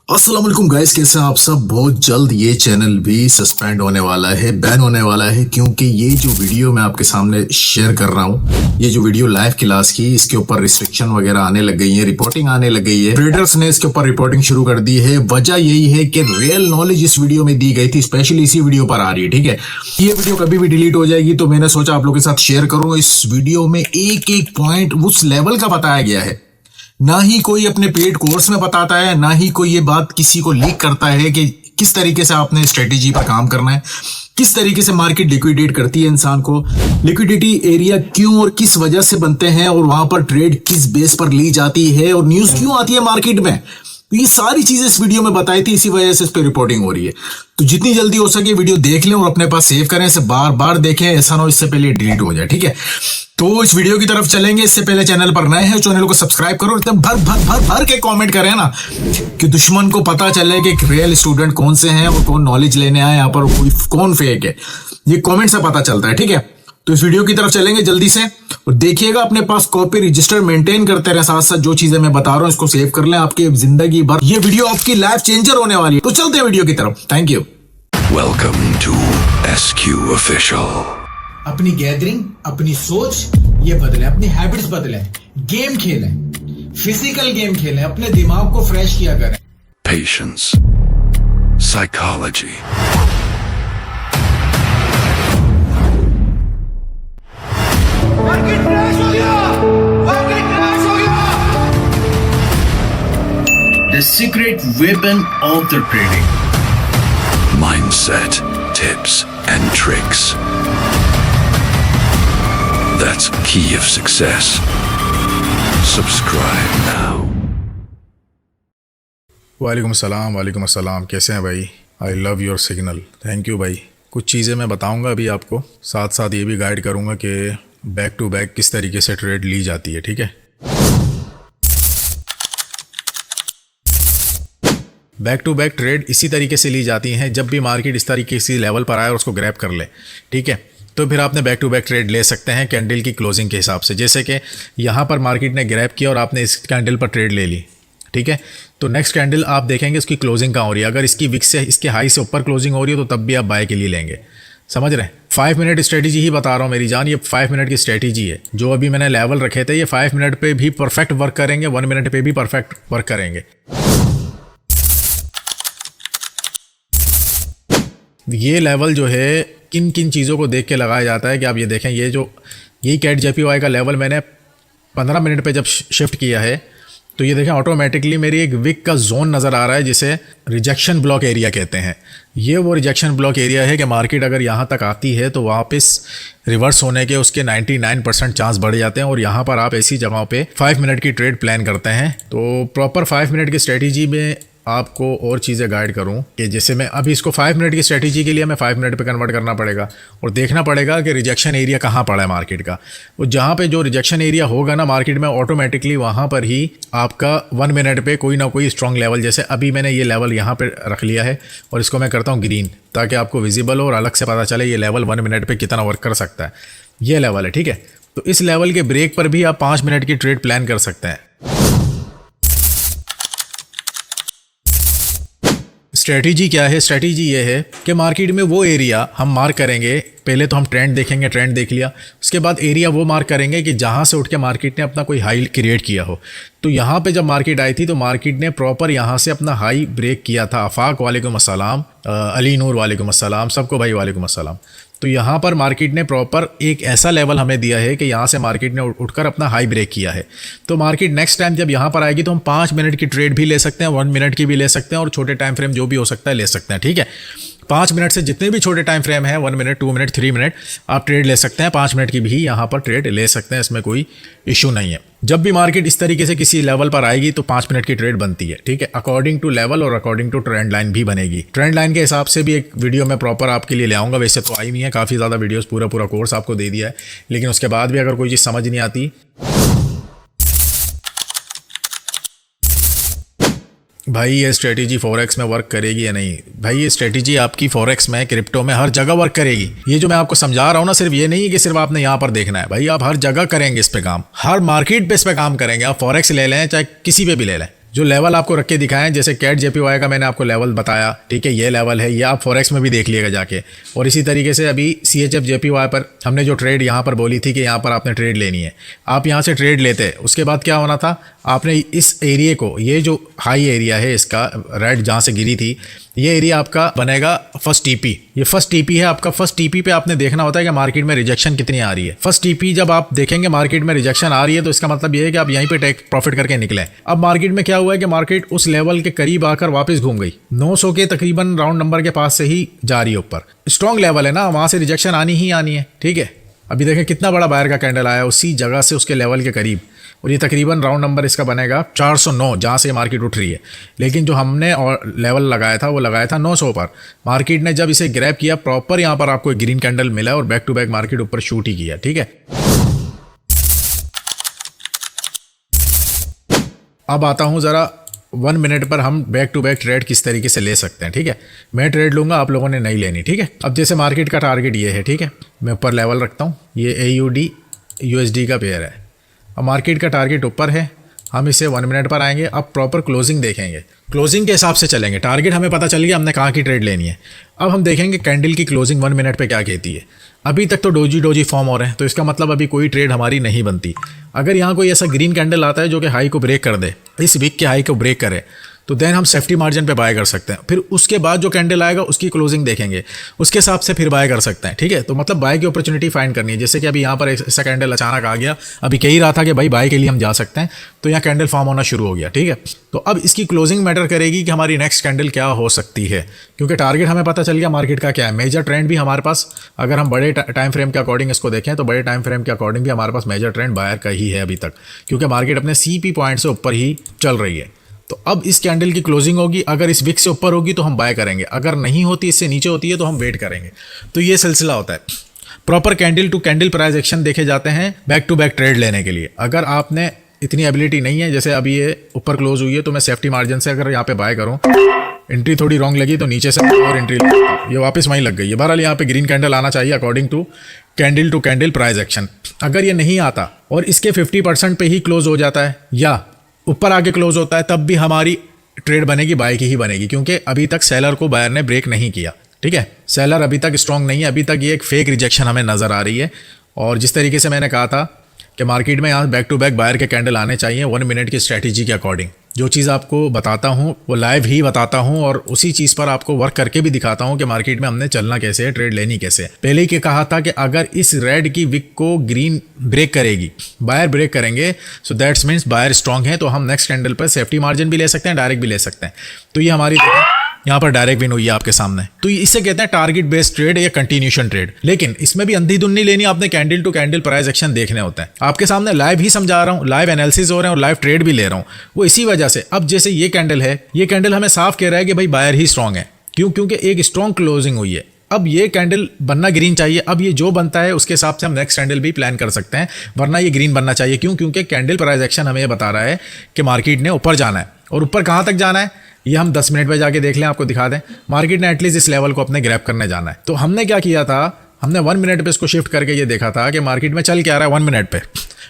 अस्सलाम वालेकुम गाइस, कैसे हैं आप सब। बहुत जल्द ये चैनल भी सस्पेंड होने वाला है, बैन होने वाला है, क्योंकि ये जो वीडियो मैं आपके सामने शेयर कर रहा हूँ, ये जो वीडियो लाइव क्लास की, इसके ऊपर रिस्ट्रिक्शन वगैरह आने लग गई है, रिपोर्टिंग आने लग गई है। ट्रेडर्स ने इसके ऊपर रिपोर्टिंग शुरू कर दी है। वजह यही है कि रियल नॉलेज इस वीडियो में दी गई थी, स्पेशली इसी वीडियो पर आ रही है। ठीक है, ये वीडियो कभी भी डिलीट हो जाएगी, तो मैंने सोचा आप लोगों के साथ शेयर करूँ। इस वीडियो में एक एक पॉइंट उस लेवल का बताया गया है। ना ही कोई अपने पेड कोर्स में बताता है, ना ही कोई ये बात किसी को लीक करता है कि किस तरीके से आपने स्ट्रेटेजी पर काम करना है, किस तरीके से मार्केट लिक्विडेट करती है इंसान को, लिक्विडिटी एरिया क्यों और किस वजह से बनते हैं, और वहां पर ट्रेड किस बेस पर ली जाती है, और न्यूज क्यों आती है मार्केट में। तो ये सारी चीजें इस वीडियो में बताई थी, इसी वजह से इस पर रिपोर्टिंग हो रही है। तो जितनी जल्दी हो सके वीडियो देख लें और अपने पास सेव करें, इसे बार बार देखें, ऐसा ना हो इससे पहले डिलीट हो जाए। ठीक है, तो इस वीडियो की तरफ चलेंगे। इससे पहले चैनल पर नए हैं, चैनल को सब्सक्राइब करो, एकदम भर भर भर भर के कमेंट करें ना, कि दुश्मन को पता चले कि रियल स्टूडेंट कौन से हैं और कौन नॉलेज लेने आए यहाँ पर, कोई कौन फेक है। ये कमेंट से पता चलता है। ठीक है, तो इस वीडियो की तरफ चलेंगे जल्दी से, और देखिएगा अपने पास कॉपी रजिस्टर मेंटेन करते रहे, साथ साथ जो चीजें मैं बता रहा हूं इसको सेव कर लें, आपकी जिंदगी भर ये वीडियो आपकी लाइफ चेंजर होने वाली है। तो चलते हैं वीडियो की तरफ। Thank you. Welcome to SQ Official. अपनी गैदरिंग, अपनी सोच ये बदले, अपनी हैबिट्स बदले, गेम खेलें, फिजिकल गेम खेलें, अपने दिमाग को फ्रेश किया करें। Patience. Psychology. मार्केट क्रैश हो गया, मार्केट क्रैश हो गया। The secret weapon of the trading. Mindset, tips, and tricks. That's key of success. Subscribe now. वालेकुम अस्सलाम, कैसे हैं भाई। I love your signal, thank you भाई। कुछ चीज़ें मैं बताऊंगा अभी आपको, साथ साथ ये भी गाइड करूंगा कि बैक टू बैक किस तरीके से ट्रेड ली जाती है। ठीक है, बैक टू बैक ट्रेड इसी तरीके से ली जाती हैं, जब भी मार्केट इस तरीके से लेवल पर आए और उसको ग्रैब कर ले, ठीक है, तो फिर आपने बैक टू बैक ट्रेड ले सकते हैं कैंडल की क्लोजिंग के हिसाब से। जैसे कि यहाँ पर मार्केट ने ग्रैब किया और आपने इस कैंडल पर ट्रेड ले ली, ठीक है, तो नेक्स्ट कैंडल आप देखेंगे उसकी क्लोजिंग कहाँ हो रही है। अगर इसकी विक से, इसके हाई से ऊपर क्लोजिंग हो रही है, तो तब भी आप बाय के लिए लेंगे। समझ रहे हैं, 5 मिनट स्ट्रेटेजी ही बता रहा हूँ मेरी जान, ये 5 मिनट की स्ट्रेटेजी है। जो अभी मैंने लेवल रखे थे, ये 5 मिनट पे भी परफेक्ट वर्क करेंगे, 1 मिनट पे भी परफेक्ट वर्क करेंगे। ये लेवल जो है किन किन चीज़ों को देख के लगाया जाता है कि आप ये देखें, ये जो यही कैट JPY का लेवल मैंने 15 मिनट पे जब शिफ्ट किया है, तो ये देखें ऑटोमेटिकली मेरी एक विक का जोन नज़र आ रहा है, जिसे रिजेक्शन ब्लॉक एरिया कहते हैं। ये वो रिजेक्शन ब्लॉक एरिया है कि मार्केट अगर यहाँ तक आती है तो वापस रिवर्स होने के उसके 99% चांस बढ़ जाते हैं, और यहाँ पर आप ऐसी जगहों पे 5 मिनट की ट्रेड प्लान करते हैं। तो प्रॉपर 5 मिनट की स्ट्रेटेजी में आपको और चीज़ें गाइड करूं कि जैसे मैं अभी इसको 5 मिनट की स्ट्रेटेजी के लिए मैं 5 मिनट पे कन्वर्ट करना पड़ेगा, और देखना पड़ेगा कि रिजेक्शन एरिया कहाँ पड़ा है मार्केट का। वो जहाँ पे जो रिजेक्शन एरिया होगा ना मार्केट में, ऑटोमेटिकली वहाँ पर ही आपका 1 मिनट पे कोई ना कोई स्ट्रॉन्ग लेवल, जैसे अभी मैंने ये लेवल यहाँ पे रख लिया है और इसको मैं करता हूँ ग्रीन, ताकि आपको विजिबल और अलग से पता चले ये लेवल 1 मिनट पर कितना वर्क कर सकता है। ये लेवल है, ठीक है। तो इस लेवल के ब्रेक पर भी आप 5 मिनट की ट्रेड प्लान कर सकते हैं। स्ट्रेटजी क्या है? स्ट्रेटजी ये है कि मार्केट में वो एरिया हम मार्क करेंगे, पहले तो हम ट्रेंड देखेंगे, ट्रेंड देख लिया, उसके बाद एरिया वो मार्क करेंगे कि जहाँ से उठ के मार्केट ने अपना कोई हाई क्रिएट किया हो। तो यहाँ पे जब मार्केट आई थी तो मार्केट ने प्रॉपर यहाँ से अपना हाई ब्रेक किया था। आफाक वालेकुम अस्सलाम, अली नूर वालेकुम अस्सलाम, सबको भाई वालेकुम अस्सलाम। तो यहाँ पर मार्केट ने प्रॉपर एक ऐसा लेवल हमें दिया है कि यहाँ से मार्केट ने उठकर अपना हाई ब्रेक किया है। तो मार्केट नेक्स्ट टाइम जब यहाँ पर आएगी तो हम 5 मिनट की ट्रेड भी ले सकते हैं, 1 मिनट की भी ले सकते हैं, और छोटे टाइम फ्रेम जो भी हो सकता है ले सकते हैं। ठीक है, 5 मिनट से जितने भी छोटे टाइम फ्रेम हैं, 1 मिनट, 2 मिनट, 3 मिनट, आप ट्रेड ले सकते हैं। 5 मिनट की भी यहाँ पर ट्रेड ले सकते हैं, इसमें कोई इशू नहीं है। जब भी मार्केट इस तरीके से किसी लेवल पर आएगी तो 5 मिनट की ट्रेड बनती है, ठीक है, अकॉर्डिंग टू लेवल और अकॉर्डिंग टू ट्रेंड लाइन भी बनेगी। ट्रेंड लाइन के हिसाब से भी एक वीडियो मैं प्रॉपर आपके लिए ले आऊँगा। वैसे तो आई नहीं है, काफ़ी ज़्यादा वीडियोस, पूरा कोर्स आपको दे दिया है, लेकिन उसके बाद भी अगर कोई चीज़ समझ नहीं आती, भाई ये स्ट्रेटेजी फॉरेक्स में वर्क करेगी या नहीं। भाई ये स्ट्रेटेजी आपकी फॉरेक्स में, क्रिप्टो में, हर जगह वर्क करेगी। ये जो मैं आपको समझा रहा हूँ ना, सिर्फ ये नहीं है कि सिर्फ आपने यहाँ पर देखना है। भाई आप हर जगह करेंगे इस पे काम, हर मार्केट पे इस पे काम करेंगे। आप फॉरेक्स ले लें चाहे किसी पे भी ले लें, जो लेवल आपको रख के दिखाएं, जैसे कैट जेपीवाई का मैंने आपको लेवल बताया, ठीक है, ये लेवल है, ये आप फॉरेक्स में भी देख लिएगा जाके। और इसी तरीके से अभी CHF जेपीवाई पर हमने जो ट्रेड यहाँ पर बोली थी कि यहाँ पर आपने ट्रेड लेनी है, आप यहाँ से ट्रेड लेते, उसके बाद क्या होना था, आपने इस एरिया को, ये जो हाई एरिया है इसका रेड जहाँ से गिरी थी, ये एरिया आपका बनेगा फर्स्ट टीपी। ये फर्स्ट टीपी है आपका। फर्स्ट टीपी पे आपने देखना होता है कि मार्केट में रिजेक्शन कितनी आ रही है। फर्स्ट टीपी जब आप देखेंगे मार्केट में रिजेक्शन आ रही है तो इसका मतलब ये है कि आप यहीं पे टेक प्रॉफिट करके निकले। अब मार्केट में क्या हुआ है कि मार्केट उस लेवल के करीब आकर वापस घूम गई, 900 के तकरीबन राउंड नंबर के पास से ही जा रही है ऊपर। स्ट्रॉन्ग लेवल है ना, वहां से रिजेक्शन आनी ही आनी है, ठीक है। अभी देखें कितना बड़ा बायर का कैंडल आया उसी जगह से उसके लेवल के करीब, और ये तकरीबन राउंड नंबर इसका बनेगा 409 जहाँ से मार्केट उठ रही है। लेकिन जो हमने और लेवल लगाया था वो लगाया था 900 पर। मार्केट ने जब इसे ग्रैब किया प्रॉपर, यहाँ पर आपको एक ग्रीन कैंडल मिला और बैक टू बैक मार्केट ऊपर शूट ही किया, ठीक है। अब आता हूँ ज़रा 1 मिनट पर हम बैक टू बैक ट्रेड किस तरीके से ले सकते हैं, ठीक है। मैं ट्रेड लूँगा, आप लोगों ने नहीं लेनी, ठीक है। अब जैसे मार्केट का टारगेट ये है, ठीक है, मैं ऊपर लेवल रखता हूँ, ये AUD USD का पेयर है। अब मार्केट का टारगेट ऊपर है, हम इसे 1 मिनट पर आएंगे। अब प्रॉपर क्लोजिंग देखेंगे, क्लोजिंग के हिसाब से चलेंगे। टारगेट हमें पता चल गया हमने कहाँ की ट्रेड लेनी है। अब हम देखेंगे कैंडल की क्लोजिंग 1 मिनट पे क्या कहती है। अभी तक तो डोजी फॉर्म हो रहे हैं, तो इसका मतलब अभी कोई ट्रेड हमारी नहीं बनती। अगर यहाँ कोई ऐसा ग्रीन कैंडल आता है जो कि हाई को ब्रेक कर दे, इस वीक के हाई को ब्रेक करे, तो देन हम सेफ्टी मार्जिन पे बाय कर सकते हैं। फिर उसके बाद जो कैंडल आएगा उसकी क्लोजिंग देखेंगे, उसके हिसाब से फिर बाय कर सकते हैं, ठीक है। तो मतलब बाय की अपॉर्चुनिटी फाइंड करनी है। जैसे कि अभी यहाँ पर ऐसा कैंडल अचानक आ गया, अभी कह ही रहा था कि भाई बाय के लिए हम जा सकते हैं, तो यहाँ कैंडल फॉर्म होना शुरू हो गया, ठीक है। तो अब इसकी क्लोजिंग मैटर करेगी कि हमारी नेक्स्ट कैंडल क्या हो सकती है, क्योंकि टारगेट हमें पता चल गया मार्केट का क्या है। मेजर ट्रेंड भी हमारे पास, अगर हम बड़े टाइम फ्रेम के अकॉर्डिंग इसको देखें तो बड़े टाइम फ्रेम के अकॉर्डिंग भी हमारे पास मेजर ट्रेंड बायर का ही है अभी तक, क्योंकि मार्केट अपने CP पॉइंट से ऊपर ही चल रही है। तो अब इस कैंडल की क्लोजिंग होगी, अगर इस विक से ऊपर होगी तो हम बाय करेंगे, अगर नहीं होती, इससे नीचे होती है तो हम वेट करेंगे। तो ये सिलसिला होता है। Proper candle to candle price action देखे जाते हैं बैक टू बैक ट्रेड लेने के लिए। अगर आपने इतनी एबिलिटी नहीं है, जैसे अभी ये ऊपर क्लोज हुई है तो मैं सेफ्टी मार्जिन से अगर यहाँ पे बाय करूँ, एंट्री थोड़ी रॉन्ग लगी तो नीचे से और एंट्री लगी, ये वापस वहीं लग गई है। बहरहाल यहाँ पे ग्रीन कैंडल आना चाहिए according to candle price action. अगर ये नहीं आता और इसके 50% पे ही क्लोज हो जाता है या ऊपर आके क्लोज होता है, तब भी हमारी ट्रेड बनेगी बाय की ही बनेगी, क्योंकि अभी तक सेलर को बायर ने ब्रेक नहीं किया, ठीक है। सेलर अभी तक स्ट्रांग नहीं है, अभी तक ये एक फेक रिजेक्शन हमें नज़र आ रही है। और जिस तरीके से मैंने कहा था कि मार्केट में यहाँ बैक टू बैक बायर के कैंडल आने चाहिए 1 मिनट की स्ट्रैटेजी के अकॉर्डिंग। जो चीज़ आपको बताता हूँ वो लाइव ही बताता हूँ और उसी चीज़ पर आपको वर्क करके भी दिखाता हूँ कि मार्केट में हमने चलना कैसे है, ट्रेड लेनी कैसे है। पहले ही कहा था कि अगर इस रेड की विक को ग्रीन ब्रेक करेगी, बायर ब्रेक करेंगे, so that's means buyer strong है, तो हम नेक्स्ट कैंडल पर सेफ्टी मार्जिन भी ले सकते हैं, डायरेक्ट भी ले सकते हैं। तो ये हमारी यहाँ पर डायरेक्ट विन हुई है आपके सामने। तो इसे कहते हैं टारगेट बेस्ड ट्रेड या कंटिन्यूशन ट्रेड। लेकिन इसमें भी अंधी धुंधी लेनी, आपने candle to candle price action देखने होता है। आपके सामने लाइव ही समझा रहा हूँ, लाइव एनालिसिस हो रहे हैं और लाइव ट्रेड भी ले रहा हूँ। वो इसी वजह से अब जैसे ये कैंडल है, ये कैंडल हमें साफ कह रहा है कि भाई बायर ही स्ट्रांग है। क्यों? क्योंकि एक स्ट्रांग क्लोजिंग हुई है। अब ये कैंडल बनना ग्रीन चाहिए। अब ये जो बनता है उसके हिसाब से हम नेक्स्ट कैंडल भी प्लान कर सकते हैं, वरना ये ग्रीन बनना चाहिए। क्यों? क्योंकि कैंडल प्राइस एक्शन हमें ये बता रहा है कि मार्केट ने ऊपर जाना है। और ऊपर कहाँ तक जाना है ये हम 10 मिनट में जाके देख लें, आपको दिखा दें। मार्केट ने एटलीस्ट इस लेवल को अपने ग्रैब करने जाना है। तो हमने क्या किया था, हमने 1 मिनट पे इसको शिफ्ट करके ये देखा था कि मार्केट में चल क्या रहा है 1 मिनट पे।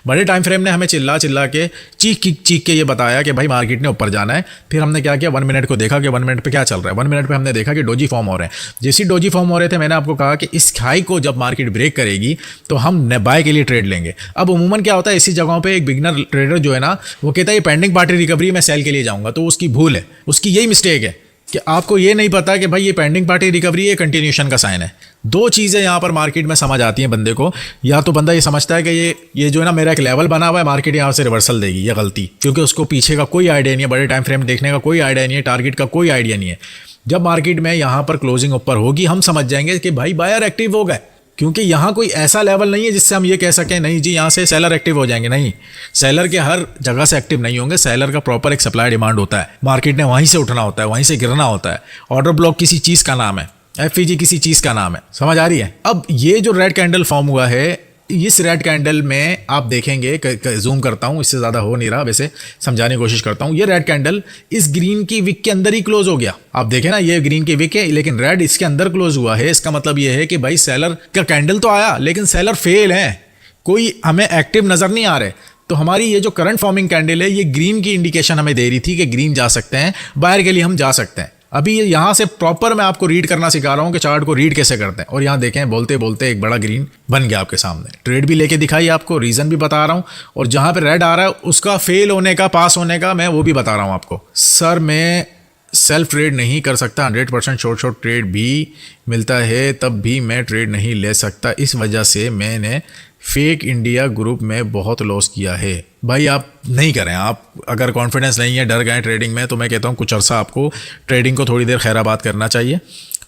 बड़े टाइम फ्रेम ने हमें चिल्ला के चीख के ये बताया कि भाई मार्केट ने ऊपर जाना है। फिर हमने क्या किया, 1 मिनट को देखा कि 1 मिनट पे क्या चल रहा है। 1 मिनट पे हमने देखा कि डोजी फॉर्म हो रहे हैं। जैसे डोजी फॉर्म हो रहे थे, मैंने आपको कहा कि इस हाई को जब मार्केट ब्रेक करेगी तो हम बाय के लिए ट्रेड लेंगे। अब उमूमन क्या होता है, इसी जगहों पे एक बिगनर ट्रेडर जो है ना, वो कहता है ये पेंडिंग पार्टी रिकवरी मैं सेल के लिए जाऊंगा। तो उसकी भूल है, उसकी यही मिस्टेक है कि आपको ये नहीं पता कि भाई ये पेंडिंग पार्टी रिकवरी है, कंटिन्यूशन का साइन है। दो चीज़ें यहाँ पर मार्केट में समझ आती हैं बंदे को। या तो बंदा ये समझता है कि ये जो है ना मेरा एक लेवल बना हुआ है, मार्केट यहाँ से रिवर्सल देगी, ये गलती, क्योंकि उसको पीछे का कोई आइडिया नहीं है, बड़े टाइम फ्रेम देखने का कोई आइडिया नहीं है, टारगेट का कोई आइडिया नहीं है। जब मार्केट में यहाँ पर क्लोजिंग ऊपर होगी, हम समझ जाएंगे कि भाई बायर एक्टिव हो गए, क्योंकि यहाँ कोई ऐसा लेवल नहीं है जिससे हम ये कह सकें नहीं जी यहाँ से सेलर एक्टिव हो जाएंगे। नहीं, सेलर के हर जगह से एक्टिव नहीं होंगे। सेलर का प्रॉपर एक सप्लाई डिमांड होता है, मार्केट ने वहीं से उठना होता है, वहीं से गिरना होता है। ऑर्डर ब्लॉक किसी चीज़ का नाम है, FEG किसी चीज़ का नाम है, समझ आ रही है। अब ये जो रेड कैंडल फॉर्म हुआ है, इस रेड कैंडल में आप देखेंगे, जूम करता हूँ, इससे ज़्यादा हो नहीं रहा, वैसे समझाने की कोशिश करता हूँ। ये रेड कैंडल इस ग्रीन की विक के अंदर ही क्लोज हो गया। आप देखें ना, ये ग्रीन की विक है लेकिन रेड इसके अंदर क्लोज हुआ है। इसका मतलब ये है कि भाई सेलर का कैंडल तो आया लेकिन सेलर फेल है, कोई हमें एक्टिव नज़र नहीं आ रहे। तो हमारी ये जो करंट फॉर्मिंग कैंडल है ये ग्रीन की इंडिकेशन हमें दे रही थी कि ग्रीन जा सकते हैं, बायर के लिए हम जा सकते हैं। अभी ये यहाँ से प्रॉपर मैं आपको रीड करना सिखा रहा हूँ कि चार्ट को रीड कैसे करते हैं। और यहाँ देखें बोलते बोलते एक बड़ा ग्रीन बन गया आपके सामने, ट्रेड भी लेके दिखाई, आपको रीज़न भी बता रहा हूँ, और जहाँ पे रेड आ रहा है उसका फेल होने का, पास होने का मैं वो भी बता रहा हूँ आपको। सर मैं सेल्फ ट्रेड नहीं कर सकता, 100% शॉर्ट ट्रेड भी मिलता है तब भी मैं ट्रेड नहीं ले सकता, इस वजह से मैंने फेक इंडिया ग्रुप में बहुत लॉस किया है। भाई आप नहीं करें, आप अगर कॉन्फिडेंस नहीं है, डर गए ट्रेडिंग में, तो मैं कहता हूँ कुछ अर्सा आपको ट्रेडिंग को थोड़ी देर खैराबाद करना चाहिए,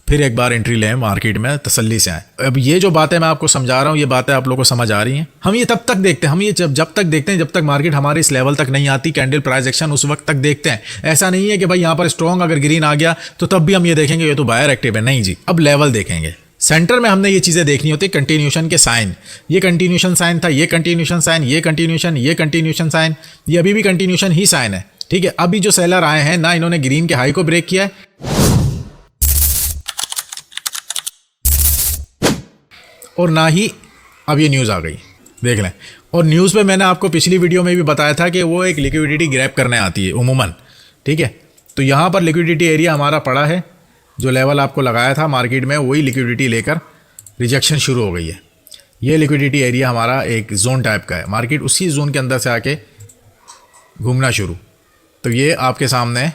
फिर एक बार एंट्री लें मार्केट में, तसल्ली से आए। अब ये जो बातें मैं आपको समझा रहा हूँ, ये बातें आप लोगों को समझ आ रही हैं। हम ये तब तक देखते हैं, हम ये जब तक देखते हैं जब तक मार्केट हमारे इस लेवल तक नहीं आती, कैंडल प्राइस एक्शन, उस वक्त तक देखते हैं। ऐसा नहीं है कि भाई यहाँ पर स्ट्रॉन्ग अगर ग्रीन आ गया तो तब भी हम ये देखेंगे ये तो बायर एक्टिव है, नहीं जी। अब लेवल देखेंगे, सेंटर में हमने ये चीज़ें देखनी होती है, कंटिन्यूशन के साइन, ये कंटिन्यूशन साइन था, ये कंटिन्यूशन साइन, ये कंटिन्यूशन साइन, ये अभी भी कंटिन्यूशन ही साइन है, ठीक है। अभी जो सेलर आए हैं ना, इन्होंने ग्रीन के हाई को ब्रेक किया है और ना ही अब ये न्यूज़ आ गई, देख लें। और न्यूज़ पे मैंने आपको पिछली वीडियो में भी बताया था कि वो एक लिक्विडिटी ग्रैब करने आती है उमूमन, ठीक है। तो यहाँ पर लिक्विडिटी एरिया हमारा पड़ा है, जो लेवल आपको लगाया था मार्केट में वही लिक्विडिटी लेकर रिजेक्शन शुरू हो गई है। ये लिक्विडिटी एरिया हमारा एक जोन टाइप का है, मार्केट उसी जोन के अंदर से आके घूमना शुरू। तो ये आपके सामने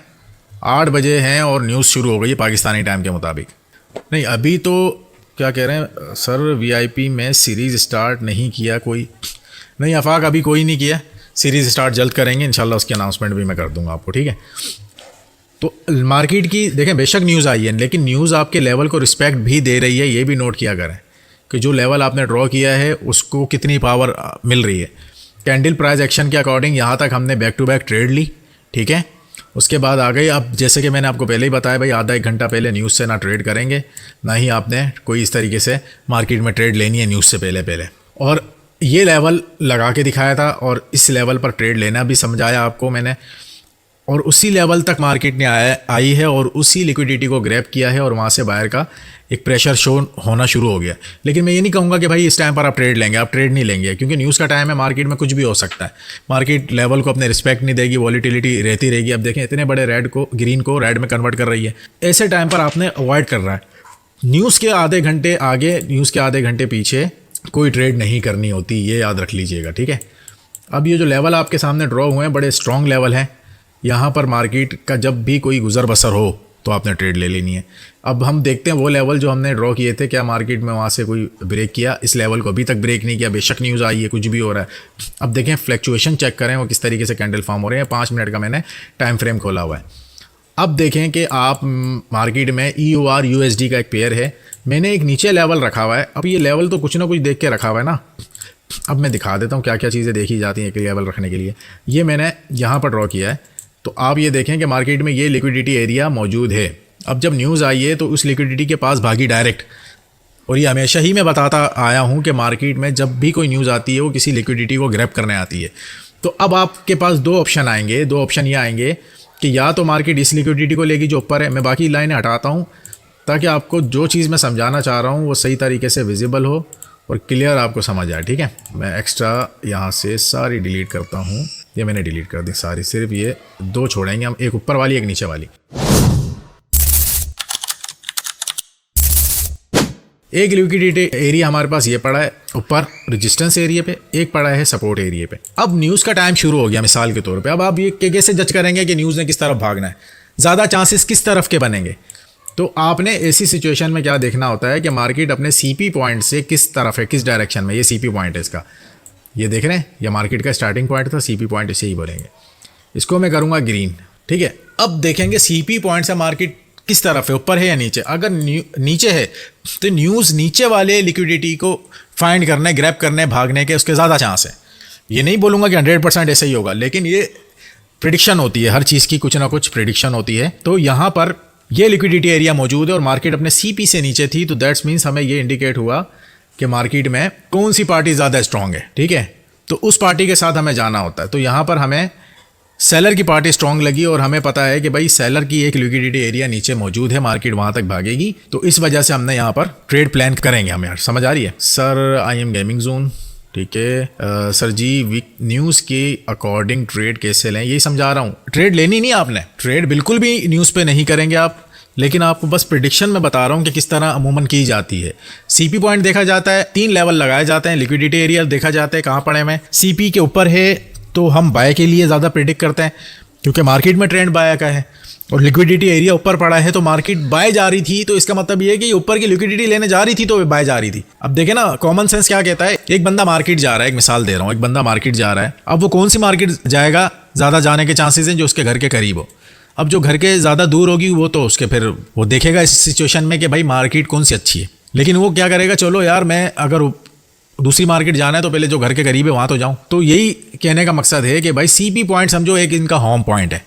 8 बजे हैं और न्यूज़ शुरू हो गई है पाकिस्तानी टाइम के मुताबिक। नहीं अभी तो क्या कह रहे हैं सर, वीआईपी में सीरीज़ स्टार्ट नहीं किया कोई, नहीं आफाक अभी कोई नहीं किया, सीरीज़ स्टार्ट जल्द करेंगे इंशाल्लाह, उसकी अनाउंसमेंट भी मैं कर दूंगा आपको, ठीक है। तो मार्केट की देखें, बेशक न्यूज़ आई है लेकिन न्यूज़ आपके लेवल को रिस्पेक्ट भी दे रही है, ये भी नोट किया करें कि जो लेवल आपने ड्रॉ किया है उसको कितनी पावर मिल रही है। कैंडल प्राइस एक्शन के अकॉर्डिंग यहाँ तक हमने बैक टू बैक ट्रेड ली, ठीक है। उसके बाद आ गई, अब जैसे कि मैंने आपको पहले ही बताया भाई, आधा 1 घंटा पहले न्यूज़ से ना ट्रेड करेंगे, ना ही आपने कोई इस तरीके से मार्केट में ट्रेड लेनी है न्यूज़ से पहले। और ये लेवल लगा के दिखाया था और इस लेवल पर ट्रेड लेना भी समझाया आपको मैंने, और उसी लेवल तक मार्केट ने आई है और उसी लिक्विडिटी को ग्रैब किया है और वहाँ से बायर का एक प्रेशर शो होना शुरू हो गया। लेकिन मैं ये नहीं कहूँगा कि भाई इस टाइम पर आप ट्रेड लेंगे, आप ट्रेड नहीं लेंगे, क्योंकि न्यूज़ का टाइम है, मार्केट में कुछ भी हो सकता है, मार्केट लेवल को अपने रिस्पेक्ट नहीं देगी, वॉलीटिलिटी रहती रहेगी। अब देखें इतने बड़े रेड को, ग्रीन को रेड में कन्वर्ट कर रही है, ऐसे टाइम पर आपने अवॉइड कर रहा है। न्यूज़ के आधे घंटे आगे, न्यूज़ के आधे घंटे पीछे कोई ट्रेड नहीं करनी होती, ये याद रख लीजिएगा, ठीक है। अब ये जो लेवल आपके सामने ड्रॉ हुए हैं बड़े स्ट्रॉन्ग लेवल हैं, यहाँ पर मार्केट का जब भी कोई गुजर बसर हो तो आपने ट्रेड ले लेनी है। अब हम देखते हैं वो लेवल जो हमने ड्रॉ किए थे, क्या मार्केट में वहाँ से कोई ब्रेक किया, इस लेवल को अभी तक ब्रेक नहीं किया, बेशक न्यूज़ आई है, कुछ भी हो रहा है। अब देखें फ्लैक्चुएशन चेक करें वो किस तरीके से कैंडल फॉर्म हो रहे हैं, 5 मिनट का मैंने टाइम फ्रेम खोला हुआ है। अब देखें कि आप मार्केट में EOR USD का एक पेयर है, मैंने एक नीचे लेवल रखा हुआ है। अब ये लेवल तो कुछ ना कुछ देख के रखा हुआ है ना, अब मैं दिखा देता हूँ क्या क्या चीज़ें देखी जाती हैं एक लेवल रखने के लिए। ये मैंने यहाँ पर ड्रॉ किया है, तो आप ये देखें कि मार्केट में ये लिक्विडिटी एरिया मौजूद है। अब जब न्यूज़ आई है तो उस लिक्विडिटी के पास भागी डायरेक्ट, और ये हमेशा ही मैं बताता आया हूँ कि मार्केट में जब भी कोई न्यूज़ आती है वो किसी लिक्विडिटी को ग्रैब करने आती है। तो अब आपके पास 2 ऑप्शन आएंगे, 2 ऑप्शन ये आएंगे कि या तो मार्केट इस लिक्विडिटी को लेगी जो ऊपर है, मैं बाकी लाइनें हटाता हूँ ताकि आपको जो चीज़ मैं समझाना चाह रहा हूँ वो सही तरीके से विजिबल हो और क्लियर आपको समझ आए, ठीक है। मैं एक्स्ट्रा यहाँ से सारी डिलीट करता हूँ, ये मैंने डिलीट कर दी सारी, सिर्फ ये 2 छोड़ेंगे हम, एक ऊपर वाली एक नीचे वाली। एक लिक्विडिटी एरिया हमारे पास ये पड़ा है ऊपर रेजिस्टेंस एरिया पे, एक पड़ा है सपोर्ट एरिया पे। अब न्यूज़ का टाइम शुरू हो गया मिसाल के तौर पे, अब आप ये कैसे जज करेंगे कि न्यूज़ ने किस तरफ भागना है, ज़्यादा चांसेस किस तरफ के बनेंगे। तो आपने ऐसी सिचुएशन में क्या देखना होता है कि मार्केट अपने CP पॉइंट से किस तरफ है, किस डायरेक्शन में। ये CP पॉइंट है इसका, ये देख रहे हैं, ये मार्केट का स्टार्टिंग पॉइंट था, CP पॉइंट इसे ही बोलेंगे, इसको मैं करूँगा ग्रीन, ठीक है। अब देखेंगे CP पॉइंट से मार्केट किस तरफ है, ऊपर है या नीचे। अगर नीचे है तो न्यूज़ नीचे वाले लिक्विडिटी को फाइंड करने, ग्रैब करने, भागने के उसके ज़्यादा चांस है। ये नहीं बोलूँगा कि 100% ऐसा ही होगा, लेकिन ये प्रिडिक्शन होती है, हर चीज़ की कुछ ना कुछ प्रिडिक्शन होती है। तो यहाँ पर ये लिक्विडिटी एरिया मौजूद है और मार्केट अपने CP से नीचे थी, तो दैट्स मीन्स हमें ये इंडिकेट हुआ कि मार्केट में कौन सी पार्टी ज़्यादा स्ट्रॉन्ग है, ठीक है। तो उस पार्टी के साथ हमें जाना होता है। तो यहाँ पर हमें सेलर की पार्टी स्ट्रॉन्ग लगी और हमें पता है कि भाई सेलर की एक लिक्विडिटी एरिया नीचे मौजूद है, मार्केट वहाँ तक भागेगी, तो इस वजह से हमने यहाँ पर ट्रेड प्लान करेंगे। हमें यार समझ आ रही है। Sir I am gaming zone, ठीक है सर जी, वीक न्यूज़ के अकॉर्डिंग ट्रेड कैसे लें, यही समझा रहा हूँ। ट्रेड लेनी नहीं आपने, ट्रेड बिल्कुल भी न्यूज़ पे नहीं करेंगे आप, लेकिन आपको बस प्रिडिक्शन में बता रहा हूँ कि किस तरह अमूमन की जाती है। सीपी पॉइंट देखा जाता है, 3 लेवल लगाए जाते हैं। लिक्विडिटी एरिया देखा जाता है कहाँ पड़े हुए हैं, सीपी के ऊपर है तो हम बाय के लिए ज़्यादा प्रिडिक्ट करते हैं क्योंकि मार्केट में ट्रेंड बाय का है, और लिक्विडिटी एरिया ऊपर पड़ा है तो मार्केट बाय जा रही थी, तो इसका मतलब ये है कि ऊपर की लिक्विडिटी लेने जा रही थी तो बाय जा रही थी। अब देखें ना, कॉमन सेंस क्या कहता है, एक बंदा मार्केट जा रहा है, एक मिसाल दे रहा हूँ, एक बंदा मार्केट जा रहा है, अब वो कौन सी मार्केट जाएगा, ज़्यादा जाने के चांसेस हैं जो उसके घर के करीब हो। अब जो घर के ज़्यादा दूर होगी वो तो उसके फिर वो देखेगा इस सिचुएशन में कि भाई मार्केट कौन सी अच्छी है, लेकिन वो क्या करेगा, चलो यार मैं अगर दूसरी मार्केट जाना है तो पहले जो घर के करीब है वहाँ तो जाऊँ। तो यही कहने का मकसद है कि भाई सीपी पॉइंट समझो एक इनका होम पॉइंट है,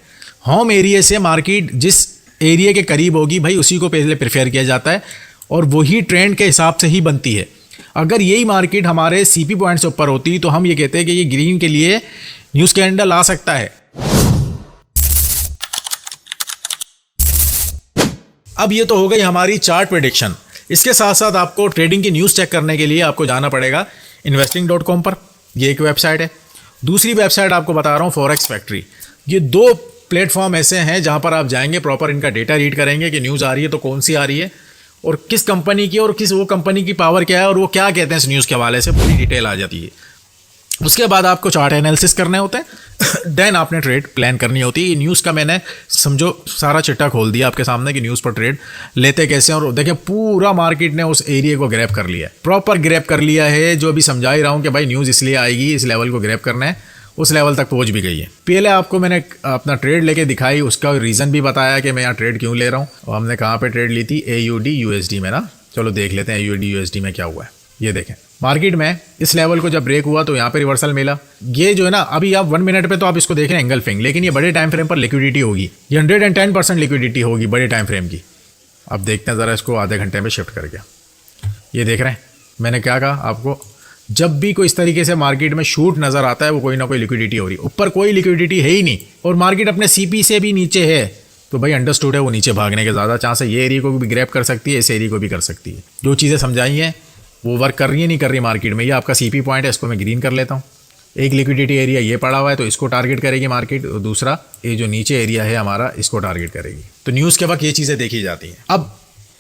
होम एरिया से मार्केट जिस एरिया के करीब होगी भाई उसी को पहले प्रेफर किया जाता है और वही ट्रेंड के हिसाब से ही बनती है। अगर यही मार्केट हमारे सीपी पॉइंट से ऊपर होती तो हम ये कहते हैं कि ये ग्रीन के लिए न्यूज़ कैंडल आ सकता है। अब ये तो हो गई हमारी चार्ट प्रेडिक्शन। इसके साथ साथ आपको ट्रेडिंग की न्यूज़ चेक करने के लिए आपको जाना पड़ेगा investing.com पर, ये एक वेबसाइट है। दूसरी वेबसाइट आपको बता रहा हूँ फॉरेक्स फैक्ट्री। ये 2 प्लेटफॉर्म ऐसे हैं जहाँ पर आप जाएंगे, प्रॉपर इनका डेटा रीड करेंगे कि न्यूज़ आ रही है तो कौन सी आ रही है और किस कंपनी की और किस वो कंपनी की पावर क्या है और वो क्या कहते हैं इस न्यूज़ के हवाले से पूरी डिटेल आ जाती है। उसके बाद आपको चार्ट एनालिसिस करने होते हैं, देन आपने ट्रेड प्लान करनी होती है। ये न्यूज़ का मैंने समझो सारा चिट्टा खोल दिया आपके सामने कि न्यूज़ पर ट्रेड लेते कैसे हैं, और देखिए पूरा मार्केट ने उस एरिया को ग्रैब कर लिया है, प्रॉपर ग्रैब कर लिया है। जो अभी समझा ही रहा हूँ कि भाई न्यूज़ इसलिए आएगी, इस लेवल को ग्रैब करना है, उस लेवल तक पहुँच भी गई है। पहले आपको मैंने अपना ट्रेड लेके दिखाई, उसका रीज़न भी बताया कि मैं यहाँ ट्रेड क्यों ले रहा हूँ, और हमने कहाँ पर ट्रेड ली थी, AUD USD में ना। चलो देख लेते हैं AUD USD में क्या हुआ है। ये देखें मार्केट में इस लेवल को जब ब्रेक हुआ तो यहाँ पे रिवर्सल मिला। ये जो है ना, अभी आप 1 मिनट पे तो आप इसको देख रहे हैं एंगल्फिंग, लेकिन ये बड़े टाइम फ्रेम पर लिक्विडिटी होगी, ये 110% लिक्विडिटी होगी बड़े टाइम फ्रेम की। अब देखते हैं ज़रा इसको आधे घंटे में शिफ्ट करके। ये देख रहे हैं मैंने क्या कहा आपको, जब भी कोई इस तरीके से मार्केट में शूट नज़र आता है वो कोई ना कोई लिक्विडिटी हो रही है। ऊपर कोई लिक्विडिटी है ही नहीं और मार्केट अपने CP से भी नीचे है, तो भाई अंडरस्टूड है वो नीचे भागने के ज़्यादा चांस है। ये एरिया को भी ग्रैब कर सकती है, इस एरिया को भी कर सकती है। जो चीज़ें समझाई हैं वो वर्क कर रही है नहीं कर रही मार्केट में। ये आपका CP पॉइंट है, इसको मैं ग्रीन कर लेता हूँ। एक लिक्विडिटी एरिया ये पड़ा हुआ है तो इसको टारगेट करेगी मार्केट, और दूसरा ये जो नीचे एरिया है हमारा इसको टारगेट करेगी। तो न्यूज़ के वक्त ये चीज़ें देखी जाती हैं। अब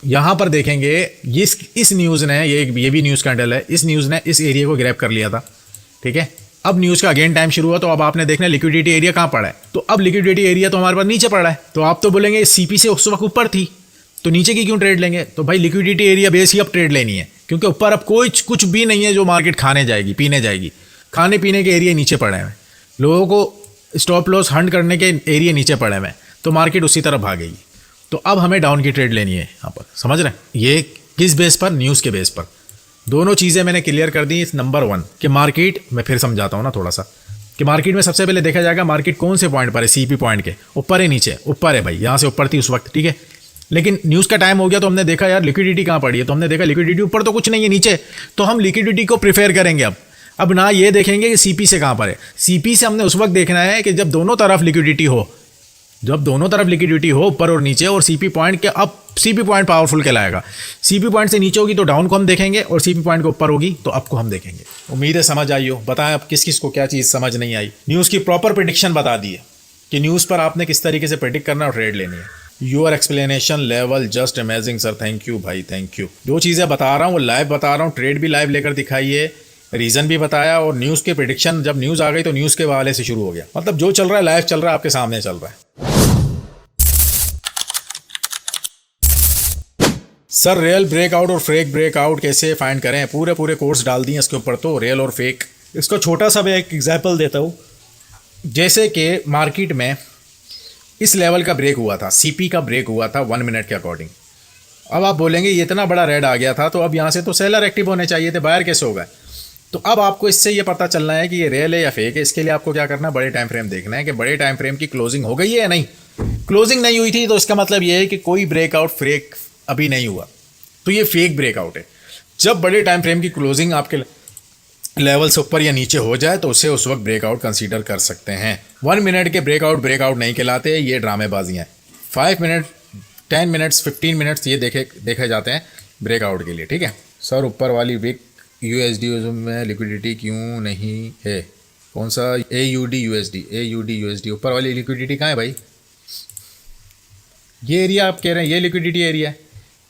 यहाँ पर देखेंगे इस न्यूज़ ने, ये भी न्यूज़ कैंडल है, इस न्यूज़ ने इस एरिया को ग्रैब कर लिया था, ठीक है। अब न्यूज़ का अगेन टाइम शुरू हुआ तो अब आपने देखना लिक्विडिटी एरिया कहाँ पड़ा है, तो अब लिक्विडिटी एरिया तो हमारे पास नीचे पड़ा है। तो आप तो बोलेंगे CP से उस वक्त ऊपर थी तो नीचे की क्यों ट्रेड लेंगे, तो भाई लिक्विडिटी एरिया बेस ही अब ट्रेड लेनी है, क्योंकि ऊपर अब कुछ भी नहीं है जो मार्केट खाने जाएगी पीने जाएगी। खाने पीने के एरिया नीचे पड़े हैं, लोगों को स्टॉप लॉस हंट करने के एरिया नीचे पड़े हैं, तो मार्केट उसी तरफ भागेगी। तो अब हमें डाउन की ट्रेड लेनी है यहाँ पर, समझ रहे हैं। ये किस बेस पर, न्यूज़ के बेस पर। दोनों चीज़ें मैंने क्लियर कर दी। इस नंबर 1 कि मार्केट, मैं फिर समझाता हूँ ना थोड़ा सा, कि मार्केट में सबसे पहले देखा जाएगा मार्केट कौन से पॉइंट पर है, CP पॉइंट के ऊपर है नीचे, ऊपर है भाई, यहाँ से ऊपर थी उस वक्त, ठीक है। लेकिन न्यूज़ का टाइम हो गया तो हमने देखा यार लिक्विडिटी कहाँ पड़ी है, तो हमने देखा लिक्विडिटी ऊपर तो कुछ नहीं है नीचे, तो हम लिक्विडिटी को प्रेफर करेंगे। अब ना ये देखेंगे कि CP से कहाँ पर है, CP से हमने उस वक्त देखना है कि जब दोनों तरफ लिक्विडिटी हो, जब दोनों तरफ लिक्विडिटी हो ऊपर और नीचे, और CP पॉइंट के, अब CP पॉइंट पावरफुल कहलाएगा। CP पॉइंट से नीचे होगी तो डाउन को हम देखेंगे, और CP पॉइंट के ऊपर होगी तो अप को हम देखेंगे। उम्मीद है समझ आई हो। बताएं अब किस किस को क्या चीज़ समझ नहीं आई। न्यूज़ की प्रॉपर प्रेडिक्शन बता दी है कि न्यूज़ पर आपने किस तरीके से प्रेडिक्ट करना और ट्रेड लेनी है। Your explanation level just amazing sir, thank you भाई, थैंक यू। जो चीज़ें बता रहा हूँ वो लाइव बता रहा हूँ, ट्रेड भी लाइव लेकर दिखाई है, रीज़न भी बताया, और न्यूज़ के प्रेडिक्शन, जब न्यूज़ आ गई तो न्यूज़ के हवाले से शुरू हो गया। मतलब जो चल रहा है लाइव चल रहा है, आपके सामने चल रहा है। सर रियल ब्रेकआउट और फेक ब्रेकआउट कैसे फाइंड करें, पूरे कोर्स डाल दिए इसके ऊपर, तो रियल और फेक। इसको छोटा सा मैं एक एग्जाम्पल देता हूँ। जैसे कि मार्केट में इस लेवल का ब्रेक हुआ था, CP का ब्रेक हुआ था 1 मिनट के अकॉर्डिंग। अब आप बोलेंगे ये इतना बड़ा रेड आ गया था तो अब यहाँ से तो सेलर एक्टिव होने चाहिए थे, बायर कैसे होगा। तो अब आपको इससे ये पता चलना है कि ये रियल है या फेक है। इसके लिए आपको क्या करना है, बड़े टाइम फ्रेम देखना है कि बड़े टाइम फ्रेम की क्लोजिंग हो गई है या नहीं। क्लोजिंग नहीं हुई थी तो इसका मतलब ये है कि कोई ब्रेकआउट फेक अभी नहीं हुआ, तो ये फेक ब्रेकआउट है। जब बड़े टाइम फ्रेम की क्लोजिंग आपके लेवल से ऊपर या नीचे हो जाए तो उसे उस वक्त ब्रेकआउट कंसीडर कर सकते हैं। 1 मिनट के ब्रेकआउट नहीं कहलाते, ये ड्रामेबाजियाँ हैं। 5 मिनट, 10 मिनट्स, 15 मिनट्स ये देखे जाते हैं ब्रेकआउट के लिए, ठीक है। सर ऊपर वाली विक USD में लिक्विडिटी क्यों नहीं है? कौन सा? AUD USD ऊपर वाली लिक्विडिटी कहाँ है भाई? ये एरिया आप कह रहे हैं ये लिक्विडिटी एरिया है?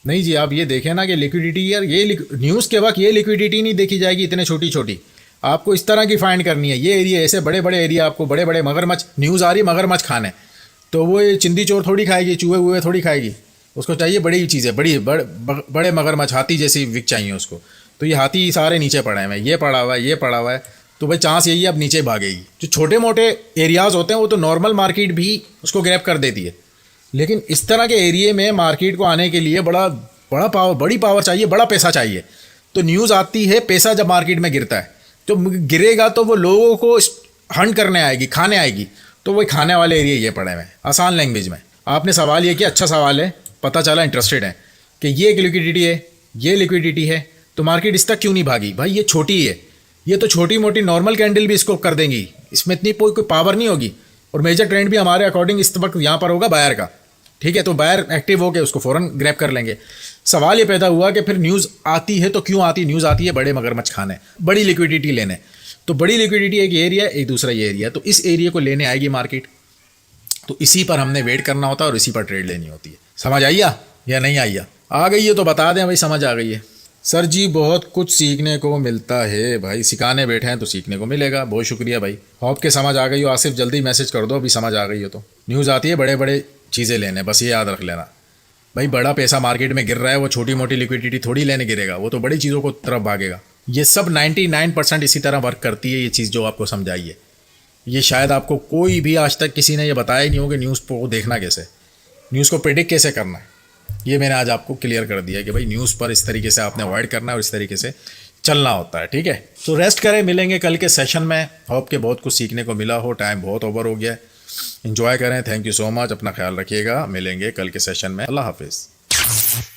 नहीं जी, आप ये देखें ना कि लिक्विडिटी यार, ये न्यूज़ के वक्त ये लिक्विडिटी नहीं देखी जाएगी इतने छोटी छोटी, आपको इस तरह की फाइंड करनी है। ये एरिया ऐसे बड़े बड़े एरिया, आपको बड़े बड़े मगरमच्छ, न्यूज़ आ रही है मगरमच्छ खाने, तो वो ये चिंदी चोर थोड़ी खाएगी, चूहे वूहे थोड़ी खाएगी, उसको चाहिए बड़ी चीज़ें, बड़े मगरमच्छ, हाथी जैसी विक चाहिए उसको। तो ये हाथी सारे नीचे पड़े हैं, ये पड़ा हुआ है, ये पड़ा हुआ है, तो भाई चांस यही है अब नीचे भागेगी। जो छोटे मोटे एरियाज़ होते हैं वो तो नॉर्मल मार्केट भी उसको ग्रैब कर देती है, लेकिन इस तरह के एरिए में मार्केट को आने के लिए बड़ी पावर चाहिए, बड़ा पैसा चाहिए। तो न्यूज़ आती है, पैसा जब मार्केट में गिरता है, तो गिरेगा तो वो लोगों को हंट करने आएगी, खाने आएगी, तो वही खाने वाले एरिया ये पड़े हुए हैं। आसान लैंग्वेज में आपने सवाल ये किया, अच्छा सवाल है, पता चला इंटरेस्टेड है कि ये लिक्विडिटी है, ये लिक्विडिटी है, तो मार्केट इस तक क्यों नहीं भागी? भाई ये छोटी है, ये तो छोटी मोटी नॉर्मल कैंडल भी इसको कर देंगी, इसमें इतनी कोई पावर नहीं होगी। और मेजर ट्रेंड भी हमारे अकॉर्डिंग इस वक्त यहाँ पर होगा बायर का, ठीक है? तो बायर एक्टिव होकर उसको फ़ौरन ग्रैब कर लेंगे। सवाल ये पैदा हुआ कि फिर न्यूज़ आती है तो क्यों आती है? न्यूज़ आती है बड़े मगरमच्छ खाने, बड़ी लिक्विडिटी लेने। तो बड़ी लिक्विडिटी एक एरिया, एक दूसरा ये एरिया, तो इस एरिया को लेने आएगी मार्केट, तो इसी पर हमने वेट करना होता है और इसी पर ट्रेड लेनी होती है। समझ आइया या नहीं आइया? आ गई है तो बता दें भाई, समझ आ गई है। सर जी बहुत कुछ सीखने को मिलता है भाई, सिखाने बैठे हैं तो सीखने को मिलेगा। बहुत शुक्रिया भाई, होप के समझ आ गई हो। आसिफ जल्दी मैसेज कर दो अभी समझ आ गई हो तो। न्यूज़ आती है बड़े बड़े चीज़ें लेने, बस ये याद रख लेना भाई। बड़ा पैसा मार्केट में गिर रहा है, वो छोटी मोटी लिक्विडिटी थोड़ी लेने गिरेगा, वो तो बड़ी चीज़ों को तरफ भागेगा। ये सब 99% इसी तरह वर्क करती है। ये चीज़ जो आपको समझाई है, ये शायद आपको कोई भी आज तक किसी ने ये बताया ही नहीं हो कि न्यूज़ को देखना कैसे, न्यूज़ को प्रेडिक्ट कैसे करना है। ये मैंने आज आपको क्लियर कर दिया कि भाई न्यूज़ पर इस तरीके से आपने अवॉइड करना है और इस तरीके से चलना होता है, ठीक है? तो रेस्ट करें, मिलेंगे कल के सेशन में। होप के बहुत कुछ सीखने को मिला हो। टाइम बहुत ओवर हो गया है, एंजॉय करें। थैंक यू सो मच, अपना ख्याल रखिएगा। मिलेंगे कल के सेशन में। अल्लाह हाफिज़।